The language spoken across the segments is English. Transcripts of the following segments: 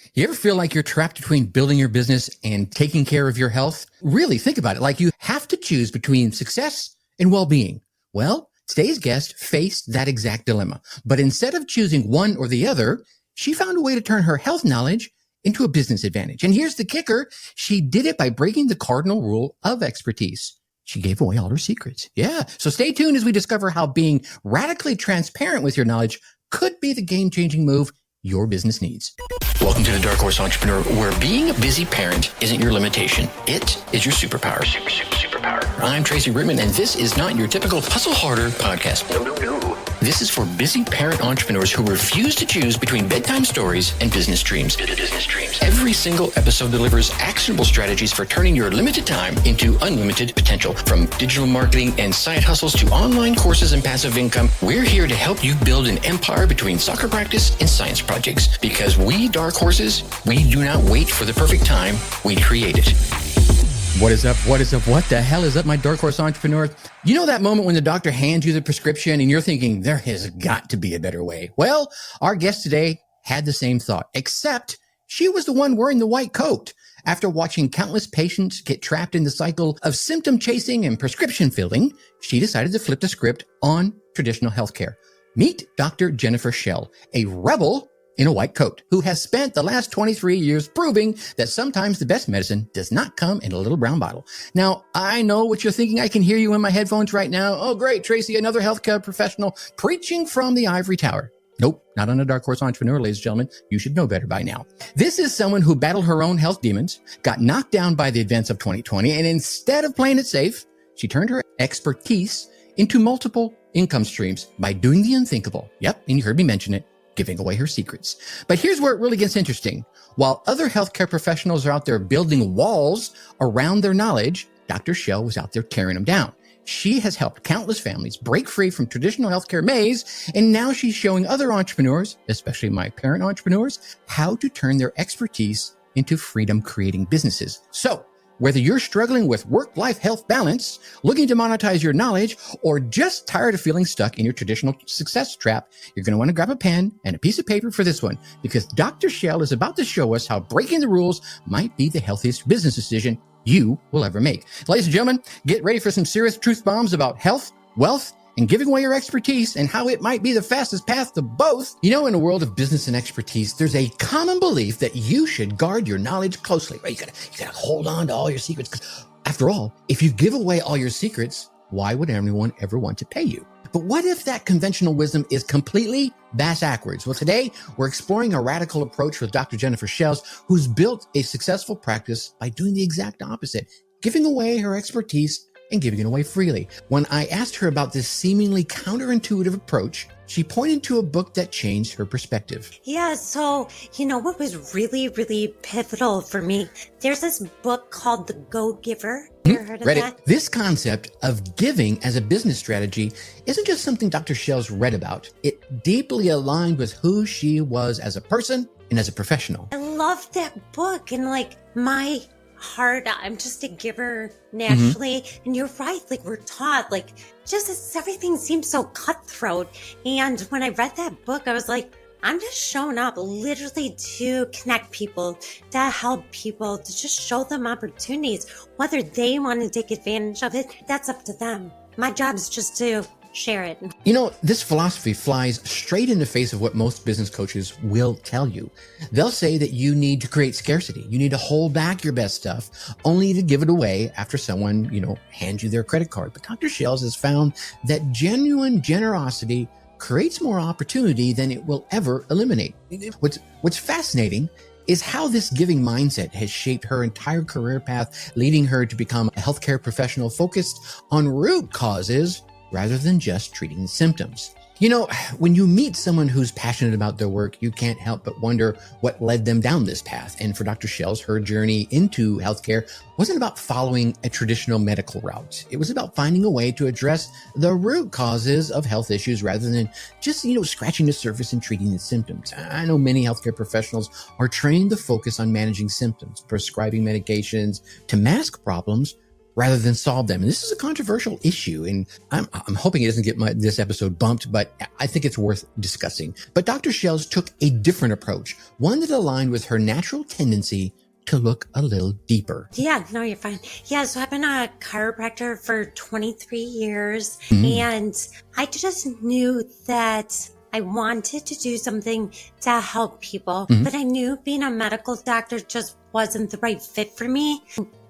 You ever feel like you're trapped between building your business and taking care of your health? Really think about it. Like you have to choose between success and well-being. Well, today's guest faced that exact dilemma. But instead of choosing one or the other, she found a way to turn her health knowledge into a business advantage. And here's the kicker. She did it by breaking the cardinal rule of expertise. She gave away all her secrets. Yeah. So stay tuned as we discover how being radically transparent with your knowledge could be the game-changing move your business needs. Welcome to the Dark Horse Entrepreneur, where being a busy parent isn't your limitation. It is your superpower. Superpower. I'm Tracy Rittman, and this is not your typical hustle harder podcast. No. This is for busy parent entrepreneurs who refuse to choose between bedtime stories and business dreams. Every single episode delivers actionable strategies for turning your limited time into unlimited potential. From digital marketing and side hustles to online courses and passive income, we're here to help you build an empire between soccer practice and science projects. Because we dark horses, we do not wait for the perfect time, we create it. What is up? What the hell is up, my dark horse entrepreneurs? You know that moment when the doctor hands you the prescription and you're thinking, there has got to be a better way. Well, our guest today had the same thought, except she was the one wearing the white coat. After watching countless patients get trapped in the cycle of symptom chasing and prescription filling, she decided to flip the script on traditional healthcare. Meet Dr. Jennifer Schell, a rebel in a white coat, who has spent the last 23 years proving that sometimes the best medicine does not come in a little brown bottle. Now, I know what you're thinking. I can hear you in my headphones right now. Oh, great, Tracy, another healthcare professional preaching from the ivory tower. Nope, not on a Dark Horse Entrepreneur, ladies and gentlemen. You should know better by now. This is someone who battled her own health demons, got knocked down by the events of 2020, and instead of playing it safe, she turned her expertise into multiple income streams by doing the unthinkable. Yep, and you heard me mention it. Giving away her secrets. But here's where it really gets interesting. While other healthcare professionals are out there building walls around their knowledge, Dr. Schell was out there tearing them down. She has helped countless families break free from traditional healthcare maze, and now she's showing other entrepreneurs, especially my parent entrepreneurs, how to turn their expertise into freedom-creating businesses. So, whether you're struggling with work-life health balance, looking to monetize your knowledge, or just tired of feeling stuck in your traditional success trap, you're going to want to grab a pen and a piece of paper for this one, because Dr. Schell is about to show us how breaking the rules might be the healthiest business decision you will ever make. Ladies and gentlemen, get ready for some serious truth bombs about health, wealth, and giving away your expertise and how it might be the fastest path to both. You know, in a world of business and expertise, there's a common belief that you should guard your knowledge closely, right? You gotta hold on to all your secrets. Because after all, if you give away all your secrets, why would anyone ever want to pay you? But what if that conventional wisdom is completely bass-ackwards? Well, today we're exploring a radical approach with Dr. Jennifer Schell, who's built a successful practice by doing the exact opposite, giving away her expertise and giving it away freely. When I asked her about this seemingly counterintuitive approach, she pointed to a book that changed her perspective. Yeah, so, what was really, really pivotal for me? There's this book called The Go-Giver. You ever heard of that? This concept of giving as a business strategy isn't just something Dr. Schell's read about. It deeply aligned with who she was as a person and as a professional. I love that book, and my heart, I'm just a giver naturally. And you're right, we're taught, just everything seems so cutthroat. And when I read that book, I was like, I'm just showing up literally to connect people, to help people, to just show them opportunities. Whether they want to take advantage of it, that's up to them. My job is just to share it. You know, this philosophy flies straight in the face of what most business coaches will tell you. They'll say that you need to create scarcity. You need to hold back your best stuff only to give it away after someone, hands you their credit card. But Dr. Schell has found that genuine generosity creates more opportunity than it will ever eliminate. What's fascinating is how this giving mindset has shaped her entire career path, leading her to become a healthcare professional focused on root causes rather than just treating the symptoms. When you meet someone who's passionate about their work, you can't help but wonder what led them down this path. And for Dr. Schell, her journey into healthcare wasn't about following a traditional medical route. It was about finding a way to address the root causes of health issues rather than just, scratching the surface and treating the symptoms. I know many healthcare professionals are trained to focus on managing symptoms, prescribing medications to mask problems, rather than solve them. And this is a controversial issue, and I'm hoping it doesn't get this episode bumped, but I think it's worth discussing. But Dr. Shells took a different approach, one that aligned with her natural tendency to look a little deeper. Yeah, no, you're fine. Yeah, so I've been a chiropractor for 23 years, and I just knew that I wanted to do something to help people, but I knew being a medical doctor just wasn't the right fit for me.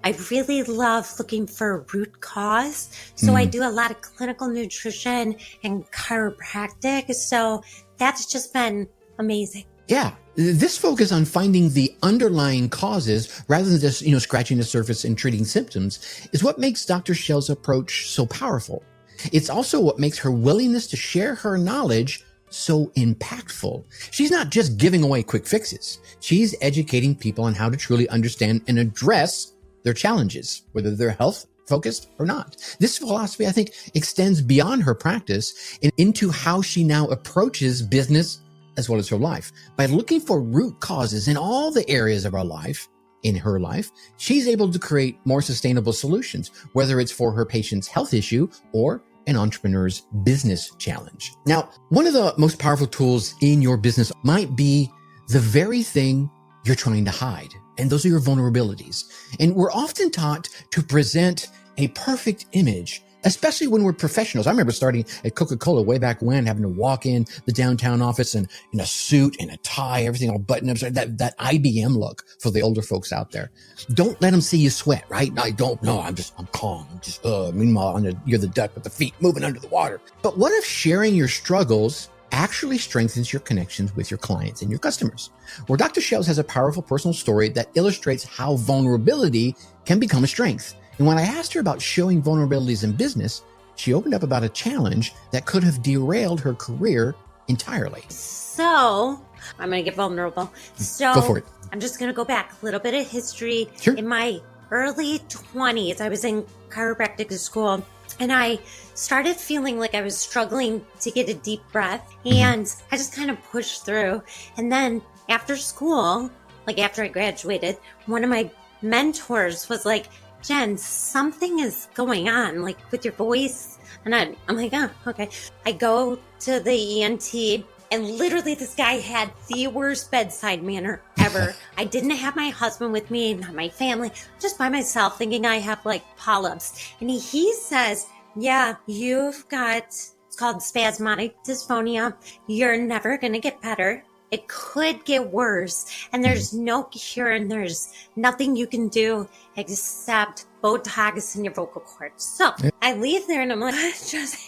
I really love looking for a root cause. So I do a lot of clinical nutrition and chiropractic. So that's just been amazing. Yeah. This focus on finding the underlying causes rather than just, scratching the surface and treating symptoms is what makes Dr. Shell's approach so powerful. It's also what makes her willingness to share her knowledge so impactful. She's not just giving away quick fixes. She's educating people on how to truly understand and address their challenges, whether they're health focused or not. This philosophy, I think, extends beyond her practice and into how she now approaches business as well as her life. By looking for root causes in all the areas of in her life, she's able to create more sustainable solutions, whether it's for her patient's health issue or an entrepreneur's business challenge. Now, one of the most powerful tools in your business might be the very thing you're trying to hide. And those are your vulnerabilities. And we're often taught to present a perfect image, especially when we're professionals. I remember starting at Coca-Cola way back when, having to walk in the downtown office in a suit and a tie, everything all buttoned up. So that IBM look for the older folks out there. Don't let them see you sweat, right? I don't know. I'm calm. Meanwhile, you're the duck with the feet moving under the water. But what if sharing your struggles actually strengthens your connections with your clients and your customers? Well, Dr. Shells has a powerful personal story that illustrates how vulnerability can become a strength. And when I asked her about showing vulnerabilities in business, she opened up about a challenge that could have derailed her career entirely. So I'm going to get vulnerable. So go for it. I'm just going to go back a little bit of history. Sure. In my early 20s, I was in chiropractic school, and I started feeling like I was struggling to get a deep breath, and I just kind of pushed through. And then after school, like after I graduated, one of my mentors was like, Jen, something is going on, like with your voice. And I'm like, oh, okay. I go to the ENT, and literally this guy had the worst bedside manner ever. I didn't have my husband with me, not my family, just by myself, thinking I have like polyps. And he says, yeah, you've got, it's called spasmodic dysphonia. You're never going to get better. It could get worse, and there's no cure, and there's nothing you can do except Botox in your vocal cords. So I leave there, and I'm like, what just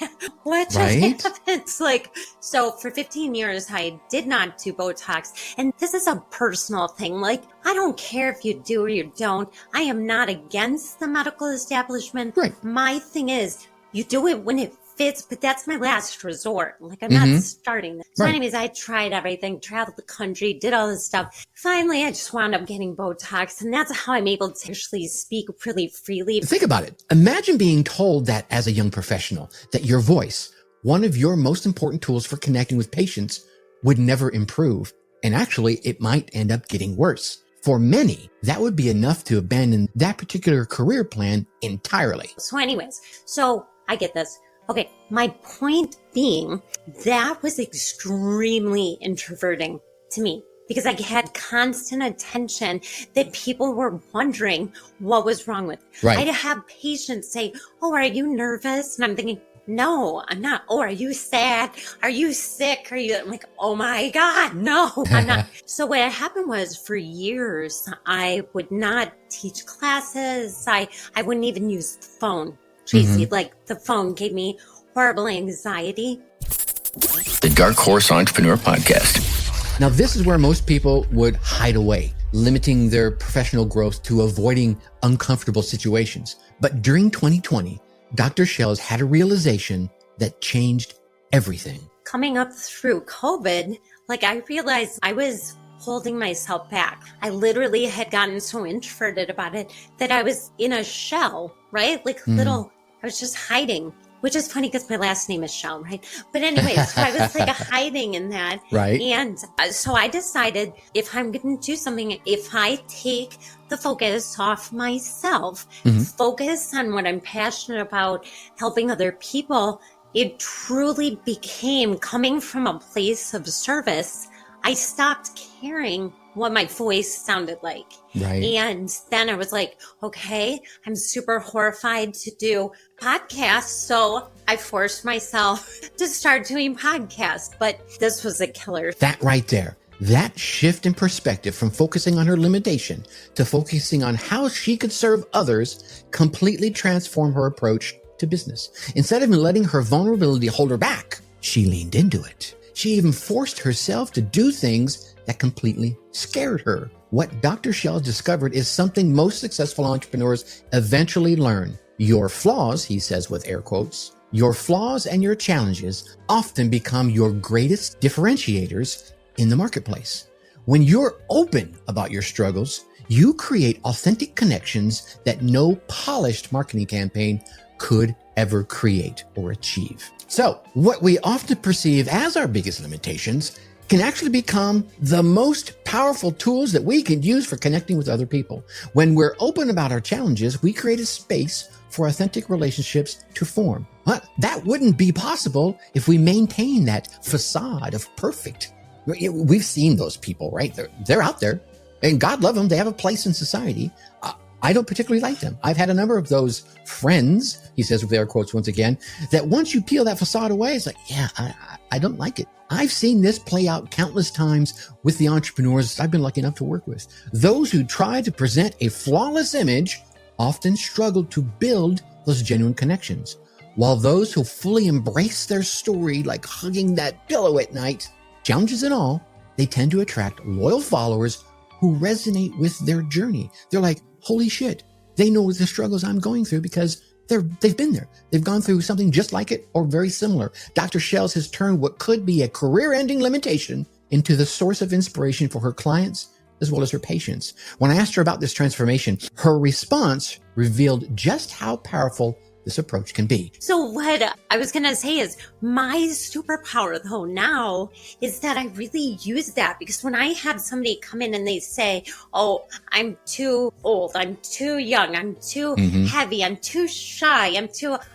happened? It's like, so for 15 years, I did not do Botox. And this is a personal thing. Like, I don't care if you do or you don't. I am not against the medical establishment. Right. My thing is, you do it when it fits, but that's my last resort. Like, I'm not starting this. So anyways, I tried everything, traveled the country, did all this stuff. Finally, I just wound up getting Botox, and that's how I'm able to actually speak really freely. Think about it. Imagine being told that as a young professional, that your voice, one of your most important tools for connecting with patients, would never improve. And actually, it might end up getting worse. For many, that would be enough to abandon that particular career plan entirely. So anyways, I get this. Okay, my point being, that was extremely introverting to me because I had constant attention that people were wondering what was wrong with me. Right. I'd have patients say, oh, are you nervous? And I'm thinking, no, I'm not. Oh, are you sad? Are you sick? I'm like, oh my God, no, I'm not. So what happened was for years, I would not teach classes. I wouldn't even use the phone. Tracy, like the phone gave me horrible anxiety. The Dark Horse Entrepreneur Podcast. Now, this is where most people would hide away, limiting their professional growth to avoiding uncomfortable situations. But during 2020, Dr. Shells had a realization that changed everything. Coming up through COVID, like I realized I was holding myself back. I literally had gotten so introverted about it that I was in a shell, right? Like I was just hiding. which is funny because my last name is Shell, right? But anyways, so I was like hiding in that. Right. And so I decided if I'm going to do something, if I take the focus off myself, focus on what I'm passionate about, helping other people, it truly became coming from a place of service. I stopped caring what my voice sounded like. Right. And then I was like, okay, I'm super horrified to do podcasts. So I forced myself to start doing podcasts, but this was a killer. That right there, that shift in perspective from focusing on her limitation to focusing on how she could serve others completely transformed her approach to business. Instead of letting her vulnerability hold her back, she leaned into it. She even forced herself to do things that completely scared her. What Dr. Shell discovered is something most successful entrepreneurs eventually learn. Your flaws, he says with air quotes, your flaws and your challenges often become your greatest differentiators in the marketplace. When you're open about your struggles, you create authentic connections that no polished marketing campaign could ever create or achieve. So what we often perceive as our biggest limitations can actually become the most powerful tools that we can use for connecting with other people. When we're open about our challenges, we create a space for authentic relationships to form. But that wouldn't be possible if we maintain that facade of perfect. We've seen those people, right? They're out there, and God love them. They have a place in society. I don't particularly like them. I've had a number of those friends, he says with air quotes once again, that once you peel that facade away, it's like, yeah, I don't like it. I've seen this play out countless times with the entrepreneurs I've been lucky enough to work with. Those who try to present a flawless image often struggle to build those genuine connections, while those who fully embrace their story, like hugging that pillow at night, challenges and all, they tend to attract loyal followers who resonate with their journey. They're like, holy shit, they know the struggles I'm going through because they've been there. They've gone through something just like it or very similar. Dr. Shells has turned what could be a career-ending limitation into the source of inspiration for her clients as well as her patients. When I asked her about this transformation, her response revealed just how powerful this approach can be. So what I was going to say is my superpower though now is that I really use that, because when I have somebody come in and they say, oh, I'm too old, I'm too young, I'm too heavy, I'm too shy, I'm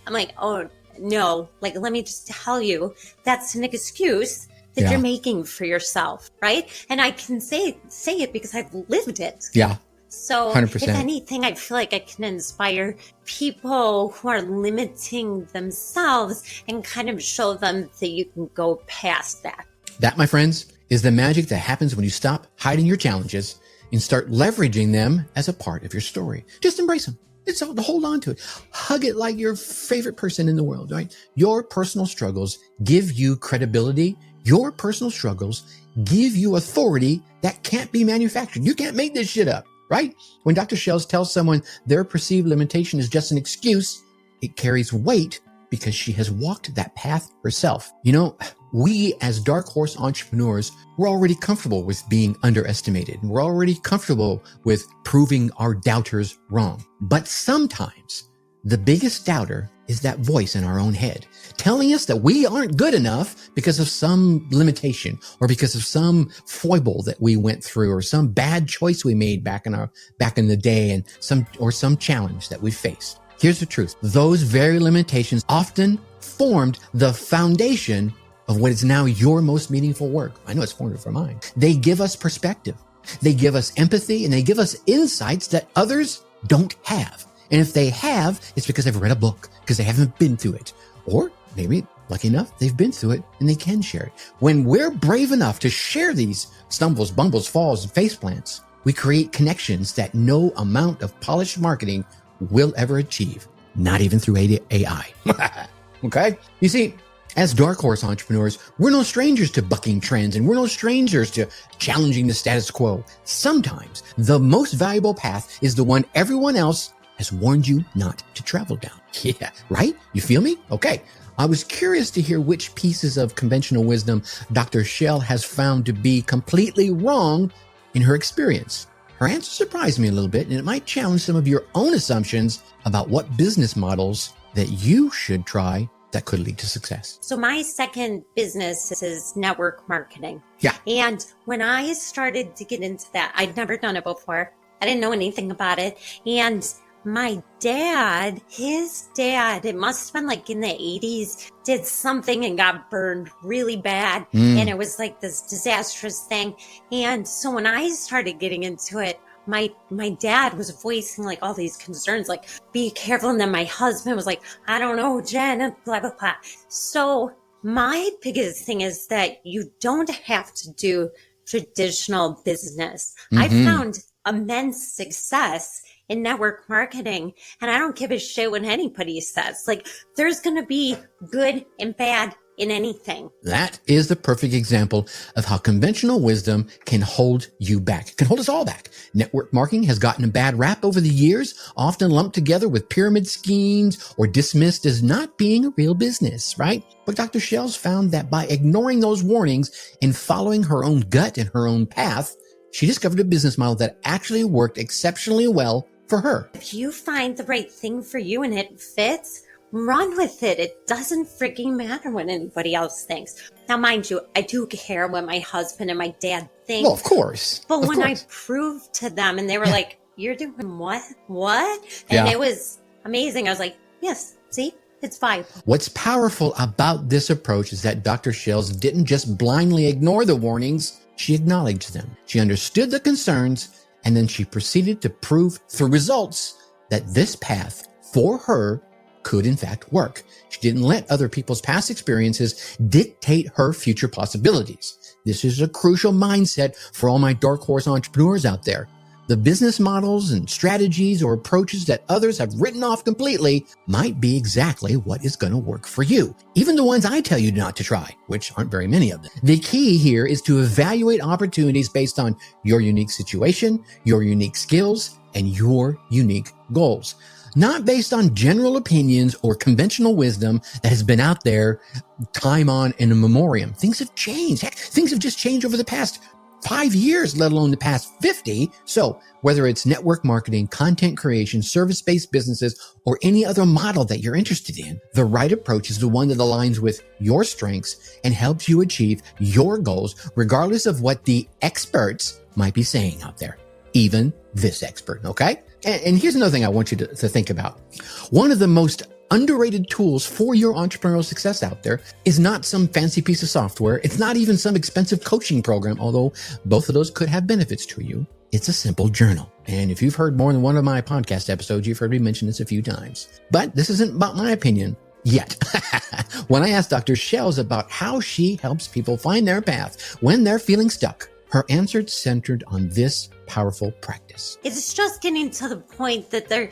like, oh no, like, let me just tell you, that's an excuse that you're making for yourself, right? And I can say it because I've lived it. Yeah. So 100%. If anything, I feel like I can inspire people who are limiting themselves and kind of show them that you can go past that. That, my friends, is the magic that happens when you stop hiding your challenges and start leveraging them as a part of your story. Just embrace them. It's all, hold on to it. Hug it like your favorite person in the world, right? Your personal struggles give you credibility. Your personal struggles give you authority that can't be manufactured. You can't make this shit up. Right? When Dr. Shells tells someone their perceived limitation is just an excuse, it carries weight because she has walked that path herself. You know, we as dark horse entrepreneurs, we're already comfortable with being underestimated. We're already comfortable with proving our doubters wrong. But sometimes the biggest doubter is that voice in our own head telling us that we aren't good enough because of some limitation or because of some foible that we went through or some bad choice we made back in the day and some challenge that we faced. Here's the truth. Those very limitations often formed the foundation of what is now your most meaningful work. I know it's formed it for mine. They give us perspective. They give us empathy, and they give us insights that others don't have. And if they have, it's because they've read a book, because they haven't been through it. Or maybe, lucky enough, they've been through it and they can share it. When we're brave enough to share these stumbles, bumbles, falls, and face plants, we create connections that no amount of polished marketing will ever achieve, not even through AI. Okay? You see, as dark horse entrepreneurs, we're no strangers to bucking trends, and we're no strangers to challenging the status quo. Sometimes the most valuable path is the one everyone else has warned you not to travel down. Yeah, right? You feel me? Okay. I was curious to hear which pieces of conventional wisdom Dr. Shell has found to be completely wrong in her experience. Her answer surprised me a little bit, and it might challenge some of your own assumptions about what business models that you should try that could lead to success. So my second business is network marketing. Yeah. And when I started to get into that, I'd never done it before. I didn't know anything about it. And my dad, his dad, it must have been like in the 80s, did something and got burned really bad. And it was like this disastrous thing. And so when I started getting into it, my dad was voicing like all these concerns, like, be careful. And then my husband was like, I don't know, Jen, and blah, blah, blah. So my biggest thing is that you don't have to do traditional business. I found immense success in network marketing, and I don't give a shit what anybody says. Like, there's going to be good and bad in anything. That is the perfect example of how conventional wisdom can hold you back, can hold us all back. Network marketing has gotten a bad rap over the years, often lumped together with pyramid schemes or dismissed as not being a real business, right? But Dr. Shells found that by ignoring those warnings and following her own gut and her own path, she discovered a business model that actually worked exceptionally well for her. If you find the right thing for you and it fits, run with it. It doesn't freaking matter what anybody else thinks. Now, mind you, I do care what my husband and my dad think. Well, of course. But when I course. proved to them and they were like, you're doing what? What? And it was amazing. I was like, yes, see, it's fine. What's powerful about this approach is that Dr. Shells didn't just blindly ignore the warnings. She acknowledged them. She understood the concerns, and then she proceeded to prove through results that this path for her could in fact work. She didn't let other people's past experiences dictate her future possibilities. This is a crucial mindset for all my dark horse entrepreneurs out there. The business models and strategies or approaches that others have written off completely might be exactly what is going to work for you. Even the ones I tell you not to try, which aren't very many of them. The key here is to evaluate opportunities based on your unique situation, your unique skills, and your unique goals. Not based on general opinions or conventional wisdom that has been out there time on in a memoriam. Things have changed. Heck, things have just changed over the past 5 years, let alone the past 50. So whether it's network marketing, content creation, service-based businesses, or any other model that you're interested in, the right approach is the one that aligns with your strengths and helps you achieve your goals, regardless of what the experts might be saying out there. Even this expert, okay? And here's another thing I want you to think about. One of the most underrated tools for your entrepreneurial success out there is not some fancy piece of software. It's not even some expensive coaching program, although both of those could have benefits to you. It's a simple journal. And if you've heard more than one of my podcast episodes, you've heard me mention this a few times. But this isn't about my opinion yet. When I asked Dr. Shells about how she helps people find their path when they're feeling stuck, her answer centered on this powerful practice. It's just getting to the point that there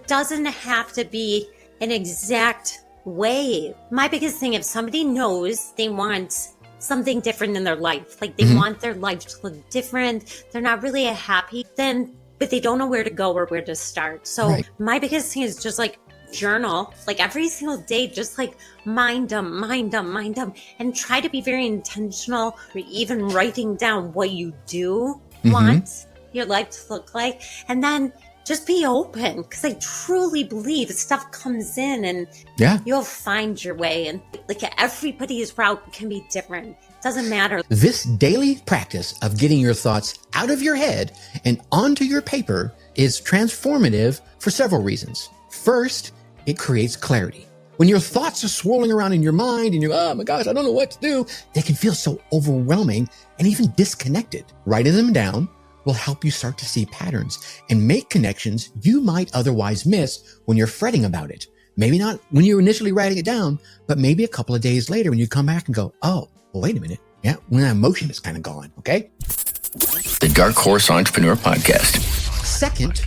doesn't have to be an exact way. My biggest thing, if somebody knows they want something different in their life, like they want their life to look different, they're not really happy, but they don't know where to go or where to start. So my biggest thing is just like journal, like every single day, just like mind them, and try to be very intentional, or even writing down what you do want your life to look like. And then just be open, because I truly believe stuff comes in and you'll find your way. And like everybody's route can be different. Doesn't matter. This daily practice of getting your thoughts out of your head and onto your paper is transformative for several reasons. First, it creates clarity. When your thoughts are swirling around in your mind and you're, oh my gosh, I don't know what to do, they can feel so overwhelming and even disconnected. Writing them down will help you start to see patterns and make connections you might otherwise miss when you're fretting about it. Maybe not when you're initially writing it down, but maybe a couple of days later when you come back and go, oh, well, wait a minute. Yeah, when that emotion is kind of gone, okay? The Dark Horse Entrepreneur Podcast. Second,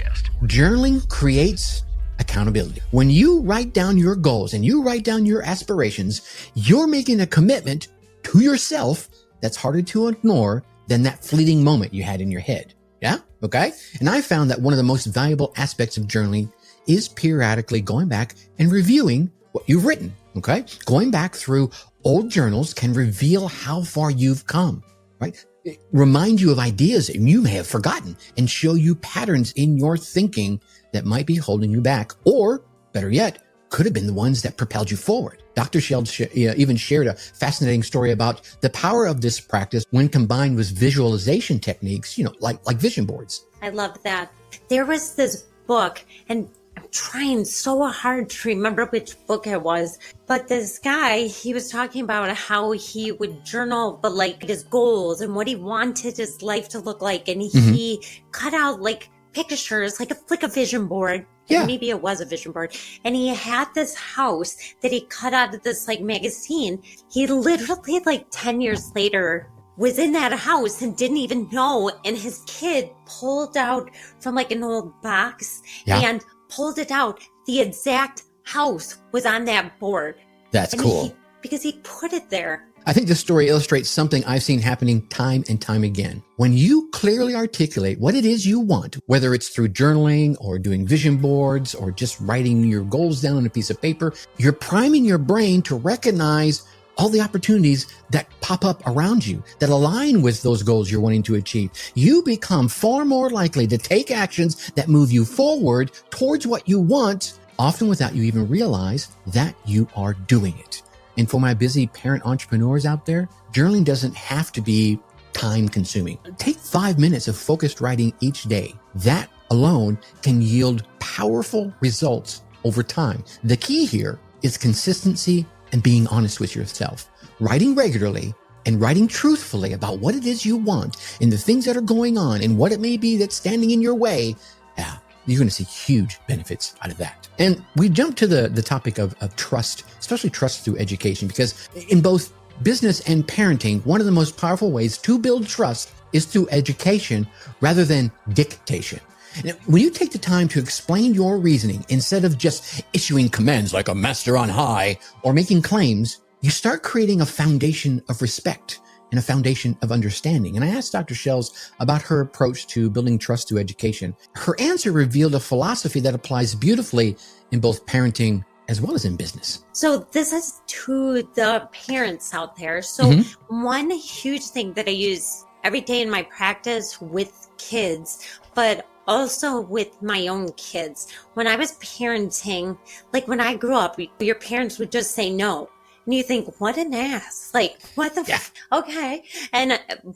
journaling creates accountability. When you write down your goals and you write down your aspirations, you're making a commitment to yourself that's harder to ignore than that fleeting moment you had in your head. Yeah? Okay? And I found that one of the most valuable aspects of journaling is periodically going back and reviewing what you've written. Okay? Going back through old journals can reveal how far you've come, right? Remind you of ideas that you may have forgotten and show you patterns in your thinking that might be holding you back, or better yet, could have been the ones that propelled you forward. Dr. Sheld even shared a fascinating story about the power of this practice when combined with visualization techniques, like vision boards. I love that. There was this book, and I'm trying so hard to remember which book it was, but this guy, he was talking about how he would journal, but like his goals and what he wanted his life to look like. And he cut out like pictures, like a vision board. Yeah. Maybe it was a vision board. And he had this house that he cut out of this like magazine. He literally like 10 years later was in that house and didn't even know. And his kid pulled out from like an old box and pulled it out. The exact house was on that board. That's cool. Because he put it there. I think this story illustrates something I've seen happening time and time again. When you clearly articulate what it is you want, whether it's through journaling or doing vision boards or just writing your goals down on a piece of paper, you're priming your brain to recognize all the opportunities that pop up around you that align with those goals you're wanting to achieve. You become far more likely to take actions that move you forward towards what you want, often without you even realize that you are doing it. And for my busy parent entrepreneurs out there, journaling doesn't have to be time consuming. Take 5 minutes of focused writing each day. That alone can yield powerful results over time. The key here is consistency and being honest with yourself. Writing regularly and writing truthfully about what it is you want and the things that are going on and what it may be that's standing in your way. You're going to see huge benefits out of that. And we jump to the topic of trust, especially trust through education, because in both business and parenting, one of the most powerful ways to build trust is through education rather than dictation. And when you take the time to explain your reasoning instead of just issuing commands like a master on high or making claims, you start creating a foundation of respect and a foundation of understanding. And I asked Dr. Shells about her approach to building trust through education. Her answer revealed a philosophy that applies beautifully in both parenting as well as in business. So this is to the parents out there. So one huge thing that I use every day in my practice with kids, but also with my own kids. When I was parenting, like when I grew up, your parents would just say no. And you think, what an ass. Like, what the okay.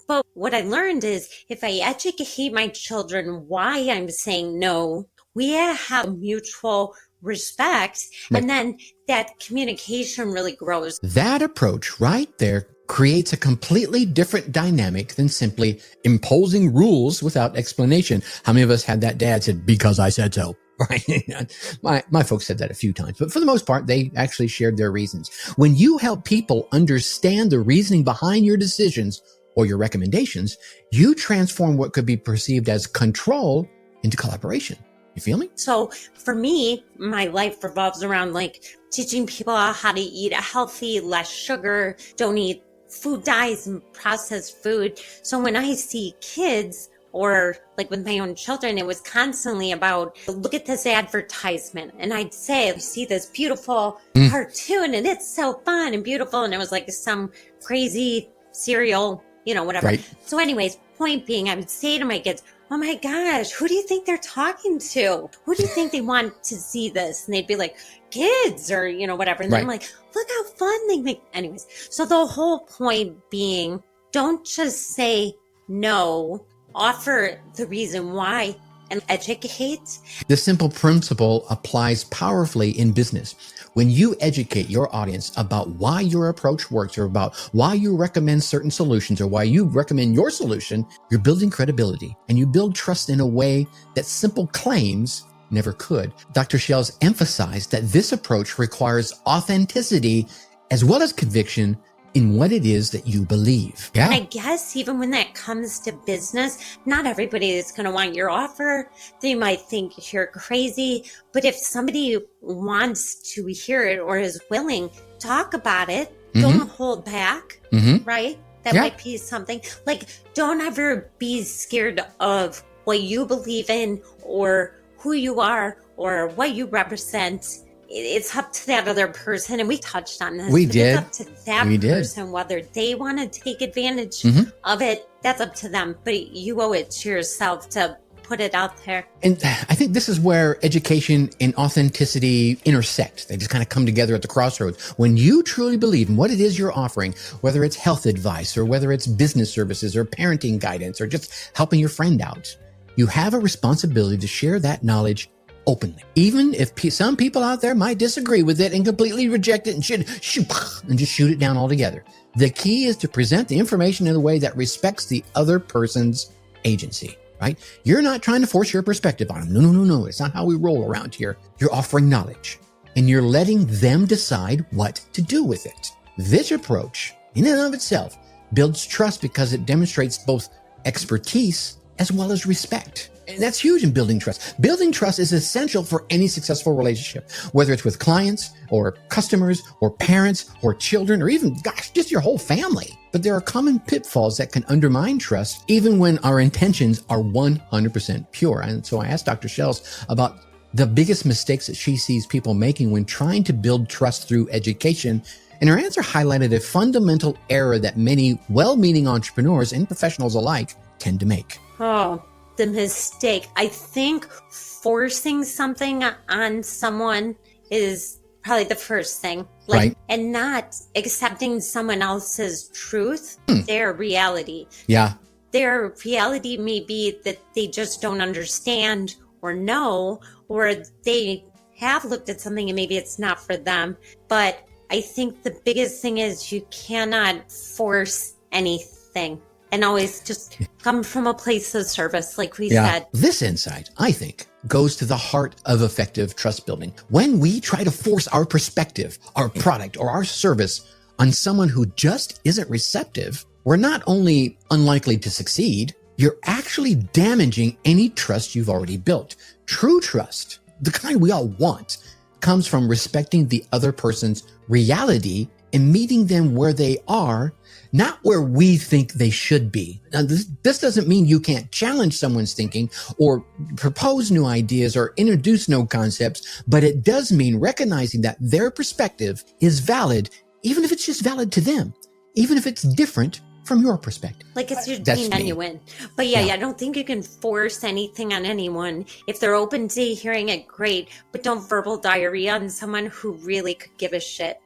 But what I learned is if I educate my children why I'm saying no, we have mutual respect. Right. And then that communication really grows. That approach right there creates a completely different dynamic than simply imposing rules without explanation. How many of us had that dad said, because I said so? Right. My folks said that a few times, but for the most part, they actually shared their reasons. When you help people understand the reasoning behind your decisions or your recommendations, you transform what could be perceived as control into collaboration. You feel me? So for me, my life revolves around like teaching people how to eat healthy, less sugar, don't eat food dyes and processed food. So when I see kids, or like with my own children, it was constantly about, look at this advertisement. And I'd say, I see this beautiful cartoon and it's so fun and beautiful. And it was like some crazy cereal, whatever. Right. So anyways, point being, I would say to my kids, oh my gosh, who do you think they're talking to? Who do you think they want to see this? And they'd be like, kids or, whatever. And then I'm like, look how fun they make. Anyways, so the whole point being, don't just say no. Offer the reason why and educate. This simple principle applies powerfully in business. When you educate your audience about why your approach works or about why you recommend certain solutions or why you recommend your solution, you're building credibility and you build trust in a way that simple claims never could. Dr. Shells emphasized that this approach requires authenticity as well as conviction in what it is that you believe. Yeah. And I guess even when that comes to business, not everybody is going to want your offer. They might think you're crazy. But if somebody wants to hear it or is willing, talk about it. Don't hold back, right? That might be something. Like, don't ever be scared of what you believe in or who you are or what you represent. It's up to that other person. And we touched on this. It's up to that person, whether they want to take advantage of it, that's up to them. But you owe it to yourself to put it out there. And I think this is where education and authenticity intersect. They just kind of come together at the crossroads. When you truly believe in what it is you're offering, whether it's health advice or whether it's business services or parenting guidance or just helping your friend out, you have a responsibility to share that knowledge openly. Even if some people out there might disagree with it and completely reject it and just shoot it down altogether. The key is to present the information in a way that respects the other person's agency, right? You're not trying to force your perspective on them. No. It's not how we roll around here. You're offering knowledge and you're letting them decide what to do with it. This approach, in and of itself, builds trust because it demonstrates both expertise as well as respect. And that's huge in building trust. Building trust is essential for any successful relationship, whether it's with clients or customers or parents or children or even, just your whole family. But there are common pitfalls that can undermine trust even when our intentions are 100% pure. And so I asked Dr. Shells about the biggest mistakes that she sees people making when trying to build trust through education. And her answer highlighted a fundamental error that many well-meaning entrepreneurs and professionals alike tend to make. Oh, the mistake. I think forcing something on someone is probably the first thing. Right. And not accepting someone else's truth, their reality. Yeah. Their reality may be that they just don't understand or know, or they have looked at something and maybe it's not for them. But I think the biggest thing is you cannot force anything. And always just come from a place of service, like we said. This insight, I think, goes to the heart of effective trust building. When we try to force our perspective, our product, or our service on someone who just isn't receptive, we're not only unlikely to succeed, you're actually damaging any trust you've already built. True trust, the kind we all want, comes from respecting the other person's reality and meeting them where they are, not where we think they should be. Now, this doesn't mean you can't challenge someone's thinking or propose new ideas or introduce new concepts, but it does mean recognizing that their perspective is valid, even if it's just valid to them, even if it's different from your perspective. Like it's your genuine. But yeah, I don't think you can force anything on anyone. If they're open to hearing it, great. But don't verbal diarrhea on someone who really could give a shit.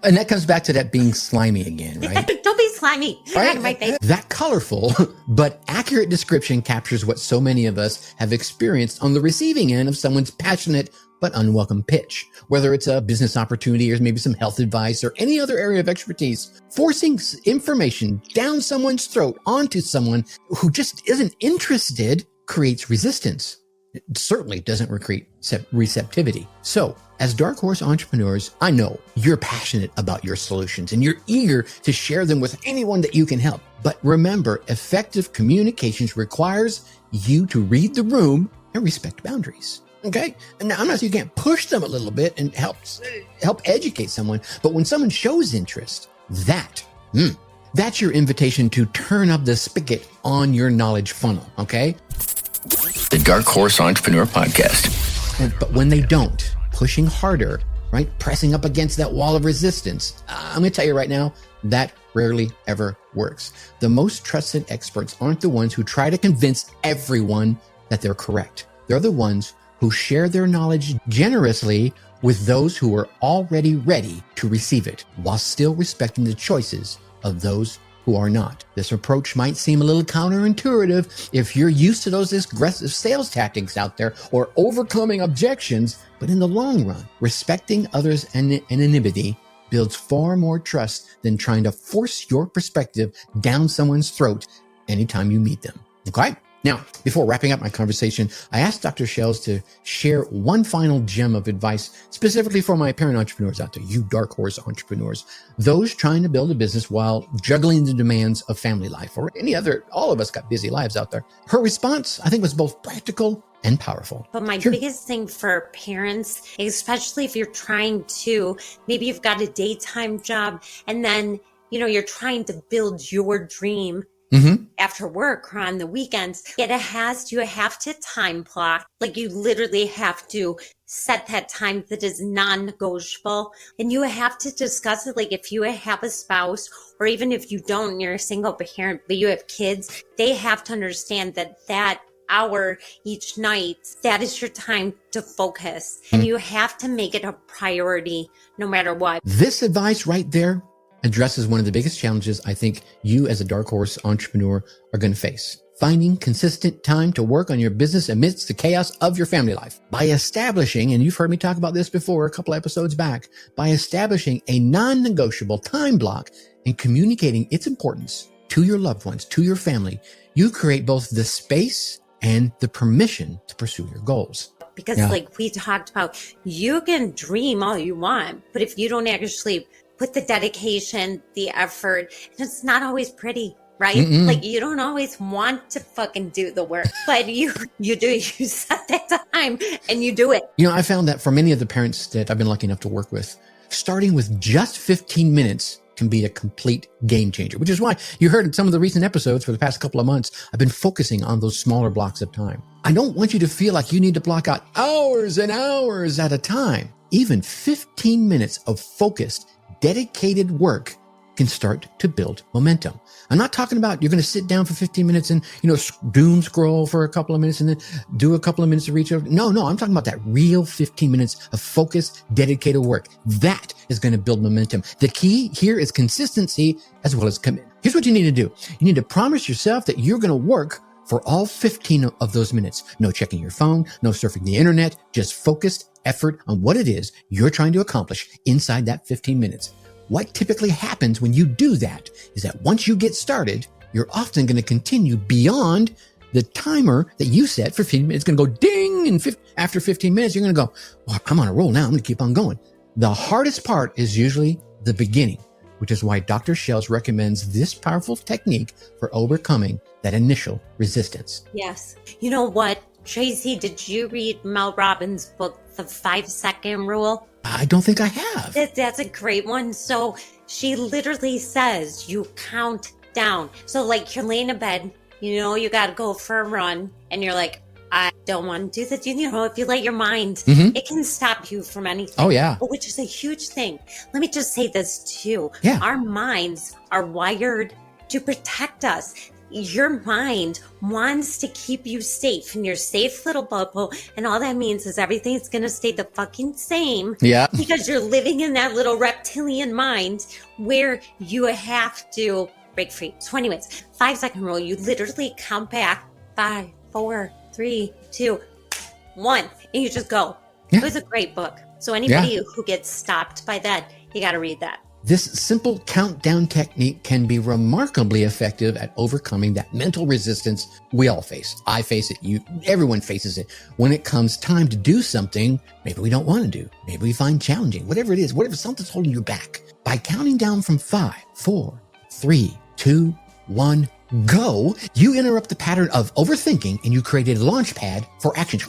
And that comes back to that being slimy again, right? Don't be slimy. Right? On my face. That colorful but accurate description captures what so many of us have experienced on the receiving end of someone's passionate but unwelcome pitch. Whether it's a business opportunity or maybe some health advice or any other area of expertise, forcing information down someone's throat onto someone who just isn't interested creates resistance. It certainly doesn't recreate receptivity. So, as Dark Horse entrepreneurs, I know you're passionate about your solutions and you're eager to share them with anyone that you can help. But remember, effective communications requires you to read the room and respect boundaries. Okay? And now I'm not saying you can't push them a little bit and help educate someone, but when someone shows interest, that's your invitation to turn up the spigot on your knowledge funnel. Okay? The Dark Horse Entrepreneur Podcast. But when they don't, pushing harder, right? Pressing up against that wall of resistance. I'm going to tell you right now, that rarely ever works. The most trusted experts aren't the ones who try to convince everyone that they're correct. They're the ones who share their knowledge generously with those who are already ready to receive it, while still respecting the choices of those who are not. This approach might seem a little counterintuitive if you're used to those aggressive sales tactics out there or overcoming objections, but in the long run, respecting others' anonymity builds far more trust than trying to force your perspective down someone's throat anytime you meet them. Okay? Now, before wrapping up my conversation, I asked Dr. Shells to share one final gem of advice specifically for my parent entrepreneurs out there, you Dark Horse entrepreneurs, those trying to build a business while juggling the demands of family life or any other, all of us got busy lives out there. Her response, I think, was both practical and powerful. But my biggest thing for parents, especially if you're trying to, maybe you've got a daytime job and then, you're trying to build your dream after work or on the weekends, you have to time block. Like you literally have to set that time that is non-negotiable. And you have to discuss it. Like if you have a spouse or even if you don't, you're a single parent, but you have kids, they have to understand that hour each night, that is your time to focus. And you have to make it a priority no matter what. This advice right there addresses one of the biggest challenges I think you as a dark horse entrepreneur are going to face. Finding consistent time to work on your business amidst the chaos of your family life. By establishing, and you've heard me talk about this before a couple episodes back, by establishing a non-negotiable time block and communicating its importance to your loved ones, to your family, you create both the space and the permission to pursue your goals. Because like we talked about, you can dream all you want, but if you don't actually put the dedication, the effort, and it's not always pretty, right? Like you don't always want to fucking do the work, but you do, you set that time and you do it. You know, I found that for many of the parents that I've been lucky enough to work with, starting with just 15 minutes can be a complete game changer, which is why you heard in some of the recent episodes for the past couple of months, I've been focusing on those smaller blocks of time. I don't want you to feel like you need to block out hours and hours at a time. Even 15 minutes of focused, dedicated work can start to build momentum. I'm not talking about you're going to sit down for 15 minutes and, doom scroll for a couple of minutes and then do a couple of minutes to reach over. No, I'm talking about that real 15 minutes of focused, dedicated work. That is going to build momentum. The key here is consistency as well as commitment. Here's what you need to do. You need to promise yourself that you're going to work for all 15 of those minutes. No checking your phone, no surfing the internet, just focused effort on what it is you're trying to accomplish inside that 15 minutes. What typically happens when you do that is that once you get started, you're often going to continue beyond the timer that you set for 15 minutes. It's going to go ding, and after 15 minutes, you're going to go, well, I'm on a roll now. I'm going to keep on going. The hardest part is usually the beginning, which is why Dr. Shells recommends this powerful technique for overcoming that initial resistance. Yes. You know what, Tracy, did you read Mel Robbins' book, The 5-Second Rule? I don't think I have. That's a great one. So she literally says you count down. So like you're laying in bed, you got to go for a run and you're like, I don't want to do that. If you let your mind, it can stop you from anything. Oh, yeah. Which is a huge thing. Let me just say this too. Yeah. Our minds are wired to protect us. Your mind wants to keep you safe in your safe little bubble. And all that means is everything's going to stay the fucking same. Yeah. Because you're living in that little reptilian mind where you have to break free. So anyways, 5-second rule, you literally count back 5, 4, 3, 2, 1, and you just go. Yeah. It was a great book. So anybody who gets stopped by that, you got to read that. This simple countdown technique can be remarkably effective at overcoming that mental resistance we all face. I face it. Everyone faces it. When it comes time to do something, maybe we don't want to do. Maybe we find challenging. Whatever it is, whatever something's holding you back. By counting down from 5, 4, 3, 2, 1, go, you interrupt the pattern of overthinking and you create a launch pad for action,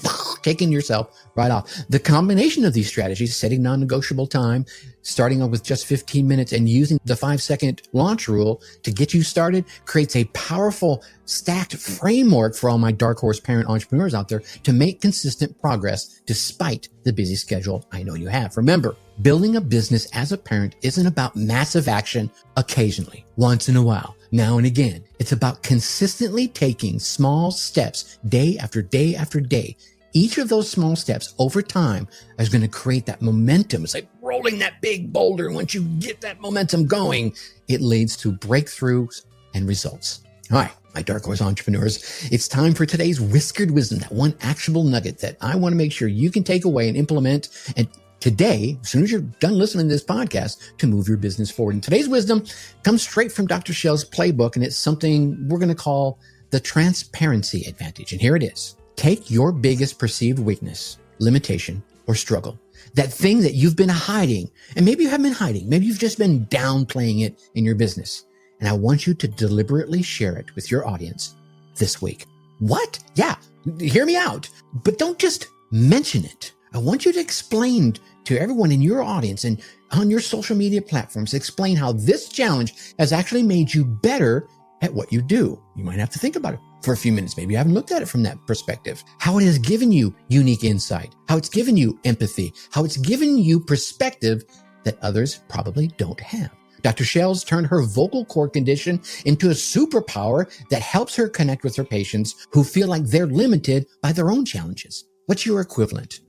taking yourself right off. The combination of these strategies, setting non-negotiable time, starting off with just 15 minutes and using the 5-second launch rule to get you started, creates a powerful stacked framework for all my dark horse parent entrepreneurs out there to make consistent progress despite the busy schedule I know you have. Remember, building a business as a parent isn't about massive action occasionally, once in a while, now and again. It's about consistently taking small steps day after day after day. Each of those small steps over time is going to create that momentum. It's like rolling that big boulder. Once you get that momentum going, it leads to breakthroughs and results. All right, my dark horse entrepreneurs, it's time for today's Whiskered Wisdom, that one actionable nugget that I want to make sure you can take away and implement and today, as soon as you're done listening to this podcast, to move your business forward. And today's wisdom comes straight from Dr. Shell's playbook, and it's something we're going to call the transparency advantage. And here it is. Take your biggest perceived weakness, limitation, or struggle, that thing that you've been hiding, and maybe you haven't been hiding, maybe you've just been downplaying it in your business. And I want you to deliberately share it with your audience this week. What? Yeah, hear me out. But don't just mention it. I want you to explain to everyone in your audience and on your social media platforms, explain how this challenge has actually made you better at what you do. You might have to think about it for a few minutes. Maybe you haven't looked at it from that perspective. How it has given you unique insight, how it's given you empathy, how it's given you perspective that others probably don't have. Dr. Shell's turned her vocal cord condition into a superpower that helps her connect with her patients who feel like they're limited by their own challenges. What's your equivalent?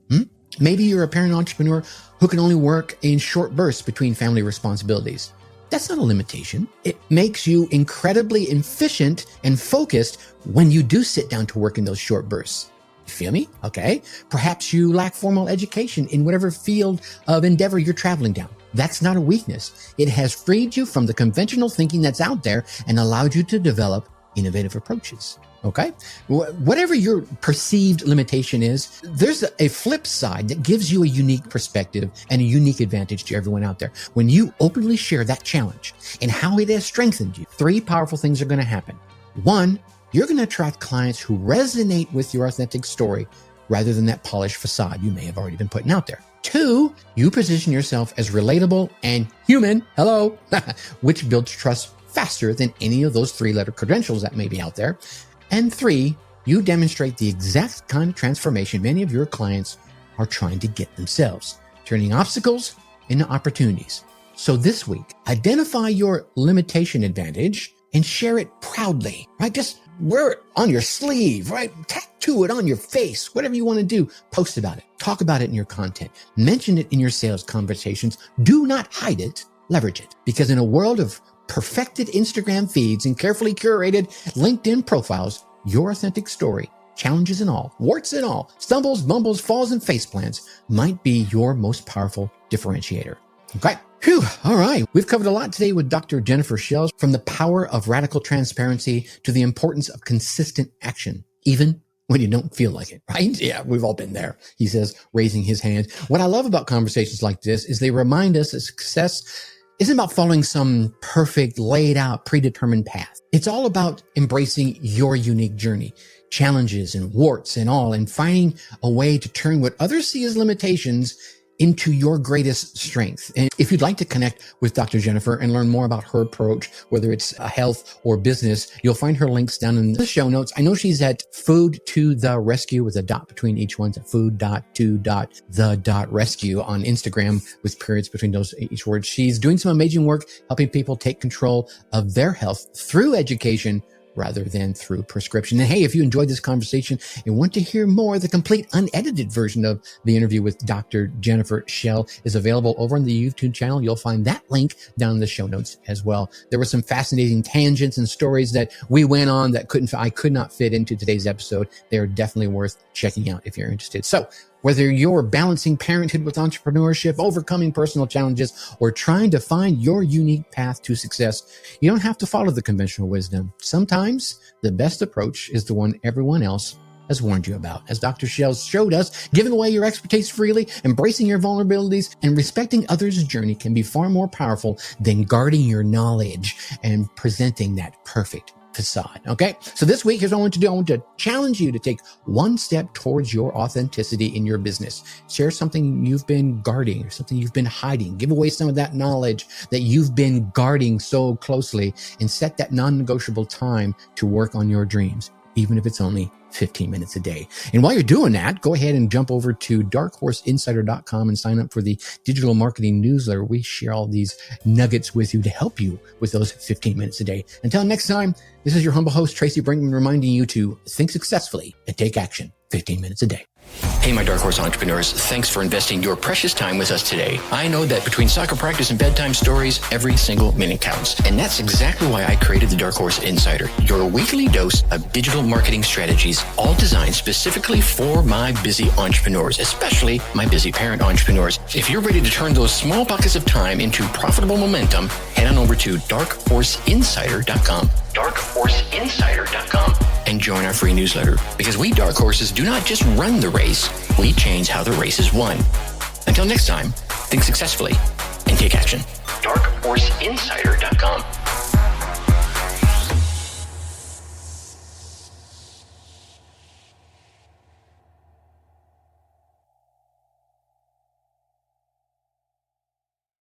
Maybe you're a parent entrepreneur who can only work in short bursts between family responsibilities. That's not a limitation. It makes you incredibly efficient and focused when you do sit down to work in those short bursts. You feel me? Okay. Perhaps you lack formal education in whatever field of endeavor you're traveling down. That's not a weakness. It has freed you from the conventional thinking that's out there and allowed you to develop innovative approaches. Okay. Whatever your perceived limitation is, there's a flip side that gives you a unique perspective and a unique advantage to everyone out there. When you openly share that challenge and how it has strengthened you, 3 powerful things are going to happen. 1, you're going to attract clients who resonate with your authentic story rather than that polished facade you may have already been putting out there. 2, you position yourself as relatable and human, hello, which builds trust faster than any of those 3-letter credentials that may be out there. And 3, you demonstrate the exact kind of transformation many of your clients are trying to get themselves, turning obstacles into opportunities. So this week, identify your limitation advantage and share it proudly, right? Just wear it on your sleeve, right? Tattoo it on your face, whatever you want to do. Post about it. Talk about it in your content. Mention it in your sales conversations. Do not hide it. Leverage it. Because in a world of perfected Instagram feeds and carefully curated LinkedIn profiles, your authentic story, challenges and all, warts and all, stumbles, bumbles, falls, and faceplants might be your most powerful differentiator. Okay. Phew. All right. We've covered a lot today with Dr. Jennifer Shell, from the power of radical transparency to the importance of consistent action, even when you don't feel like it, right? Yeah, we've all been there. He says, raising his hand. What I love about conversations like this is they remind us that success isn't about following some perfect, laid out, predetermined path. It's all about embracing your unique journey, challenges and warts and all, and finding a way to turn what others see as limitations into your greatest strength. And if you'd like to connect with Dr. Jennifer and learn more about her approach, whether it's health or business, you'll find her links down in the show notes. I know she's at Food to the Rescue with a dot between each one, at food.to.the.rescue on Instagram with periods between those each word. She's doing some amazing work helping people take control of their health through education rather than through prescription. And hey, if you enjoyed this conversation and want to hear more, the complete unedited version of the interview with Dr. Jennifer Shell is available over on the YouTube channel. You'll find that link down in the show notes as well. There were some fascinating tangents and stories that we went on that I could not fit into today's episode. They are definitely worth checking out if you're interested. So whether you're balancing parenthood with entrepreneurship, overcoming personal challenges, or trying to find your unique path to success, you don't have to follow the conventional wisdom. Sometimes the best approach is the one everyone else has warned you about. As Dr. Shell showed us, giving away your expertise freely, embracing your vulnerabilities, and respecting others' journey can be far more powerful than guarding your knowledge and presenting that perfect facade. Okay. So this week, here's what I want to do. I want to challenge you to take one step towards your authenticity in your business. Share something you've been guarding or something you've been hiding. Give away some of that knowledge that you've been guarding so closely, and set that non-negotiable time to work on your dreams, even if it's only 15 minutes a day. And while you're doing that, go ahead and jump over to darkhorseinsider.com and sign up for the digital marketing newsletter. We share all these nuggets with you to help you with those 15 minutes a day. Until next time, this is your humble host, Tracy Brinkman, reminding you to think successfully and take action 15 minutes a day. Hey, my Dark Horse entrepreneurs, thanks for investing your precious time with us today. I know that between soccer practice and bedtime stories, every single minute counts. And that's exactly why I created the Dark Horse Insider, your weekly dose of digital marketing strategies, all designed specifically for my busy entrepreneurs, especially my busy parent entrepreneurs. If you're ready to turn those small buckets of time into profitable momentum, head on over to darkhorseinsider.com. darkhorseinsider.com and join our free newsletter, because we Dark Horses do not just run the race, we change how the race is won. Until next time, think successfully and take action. darkhorseinsider.com.